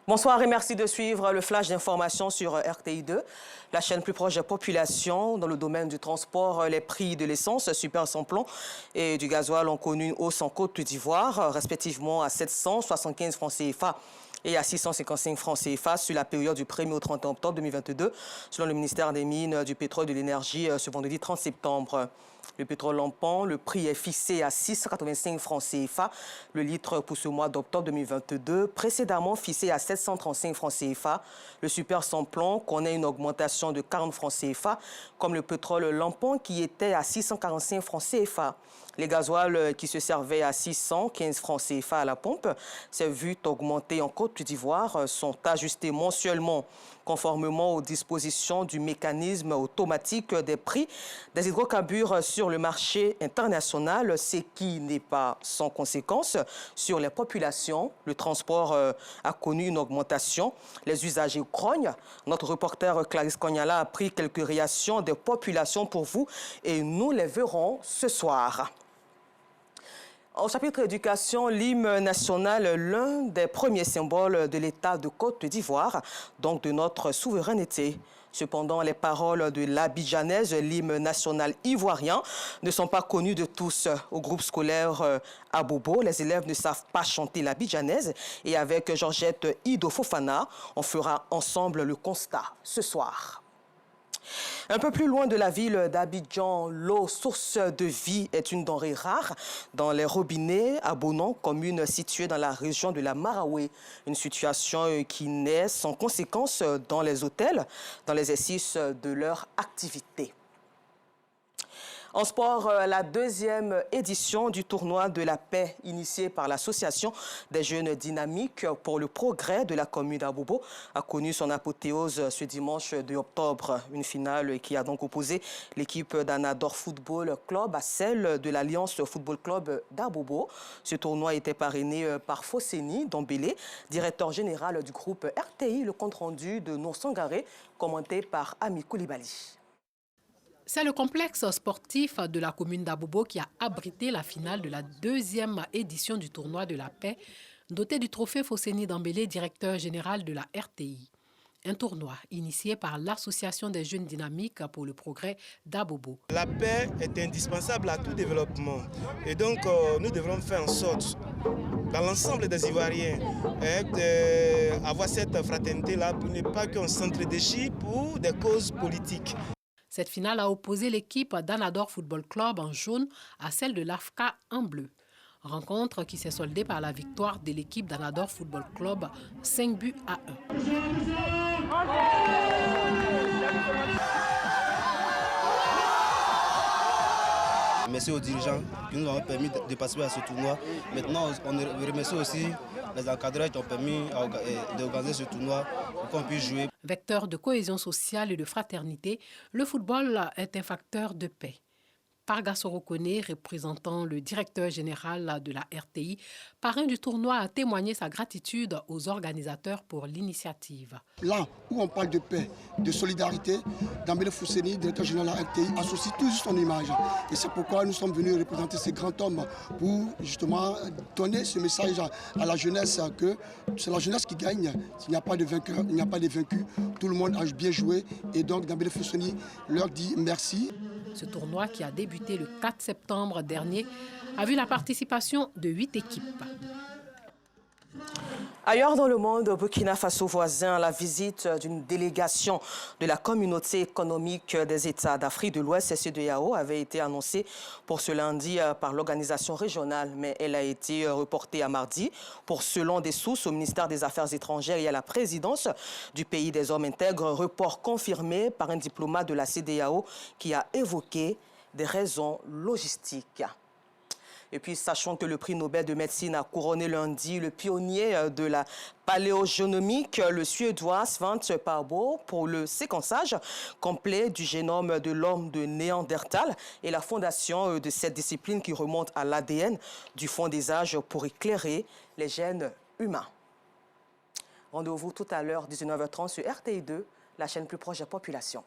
Bonsoir et merci de suivre le flash d'information sur RTI2, la chaîne plus proche de la population. Dans le domaine du transport, les prix de l'essence, super sans-plomb et du gasoil ont connu une hausse en Côte d'Ivoire, respectivement à 775 francs CFA et à 655 francs CFA sur la période du 1er au 30 octobre 2022, selon le ministère des Mines, du Pétrole et de l'Énergie ce vendredi 30 septembre. Le pétrole lampant, le prix est fixé à 685 francs CFA le litre pour ce mois d'octobre 2022, précédemment fixé à 735 francs CFA. Le super sans-plomb connaît une augmentation de 40 francs CFA, comme le pétrole lampant qui était à 645 francs CFA. Les gasoils qui se servaient à 615 francs CFA à la pompe s'est vu augmenter en Côte d'Ivoire, sont ajustés mensuellement conformément aux dispositions du mécanisme automatique des prix des hydrocarbures sur le marché international, ce qui n'est pas sans conséquence sur les populations. Le transport a connu une augmentation. Les usagers grognent. Notre reporter Clarisse Kognala a pris quelques réactions des populations pour vous et nous les verrons ce soir. Au chapitre éducation, l'hymne national, l'un des premiers symboles de l'État de Côte d'Ivoire, donc de notre souveraineté. Cependant, les paroles de l'abidjanaise, l'hymne national ivoirien, ne sont pas connues de tous. Au groupe scolaire à Bobo, les élèves ne savent pas chanter l'abidjanaise. Et avec Georgette Ido Fofana, on fera ensemble le constat ce soir. Un peu plus loin de la ville d'Abidjan, l'eau, source de vie, est une denrée rare dans les robinets à Bonan, commune située dans la région de la Maraoué. Une situation qui naît sans conséquence dans les hôtels, dans l'exercice de leur activité. En sport, la deuxième édition du tournoi de la paix initié par l'association des jeunes dynamiques pour le progrès de la commune d'Abobo a connu son apothéose ce dimanche 2 octobre. Une finale qui a donc opposé l'équipe d'Anador Football Club à celle de l'Alliance Football Club d'Abobo. Ce tournoi était parrainé par Fosseni Dambélé, directeur général du groupe RTI. Le compte-rendu de Non Sangaré, commenté par Ami Koulibaly. C'est le complexe sportif de la commune d'Abobo qui a abrité la finale de la deuxième édition du tournoi de la paix, doté du trophée Fosseni Dambélé, directeur général de la RTI. Un tournoi initié par l'Association des jeunes dynamiques pour le progrès d'Abobo. La paix est indispensable à tout développement et donc nous devrons faire en sorte, dans l'ensemble des Ivoiriens, d'avoir cette fraternité-là pour ne pas qu'on s'entre-déchire pour des causes politiques. Cette finale a opposé l'équipe d'Anador Football Club en jaune à celle de l'AFCA en bleu. Rencontre qui s'est soldée par la victoire de l'équipe d'Anador Football Club 5 buts à 1. Merci aux dirigeants qui nous ont permis de participer à ce tournoi. Maintenant, on remercie aussi les encadreurs qui ont permis d'organiser ce tournoi pour qu'on puisse jouer. Vecteur de cohésion sociale et de fraternité, le football est un facteur de paix. Parga Sorokone, représentant le directeur général de la RTI, parrain du tournoi, a témoigné sa gratitude aux organisateurs pour l'initiative. Là où on parle de paix, de solidarité, Dambélé Fosseni, directeur général de la RTI, associe toujours son image. Et c'est pourquoi nous sommes venus représenter ces grands hommes pour justement donner ce message à la jeunesse que c'est la jeunesse qui gagne. S'il n'y a pas de vainqueur, il n'y a pas de vaincu. Tout le monde a bien joué et donc Dambélé Fosseni leur dit merci. Ce tournoi, qui a débuté le 4 septembre dernier, a vu la participation de 8 équipes. Ailleurs dans le monde, au Burkina Faso voisin, la visite d'une délégation de la communauté économique des États d'Afrique de l'Ouest, CEDEAO, avait été annoncée pour ce lundi par l'organisation régionale, mais elle a été reportée à mardi pour, selon des sources au ministère des Affaires étrangères et à la présidence du pays des hommes intègres, report confirmé par un diplomate de la CEDEAO qui a évoqué des raisons logistiques. Et puis, sachant que le prix Nobel de médecine a couronné lundi le pionnier de la paléogénomique, le Suédois Svante Pääbo, pour le séquençage complet du génome de l'homme de Néandertal et la fondation de cette discipline qui remonte à l'ADN du fond des âges pour éclairer les gènes humains. Rendez-vous tout à l'heure, 19h30 sur RTI2, la chaîne plus proche de la population.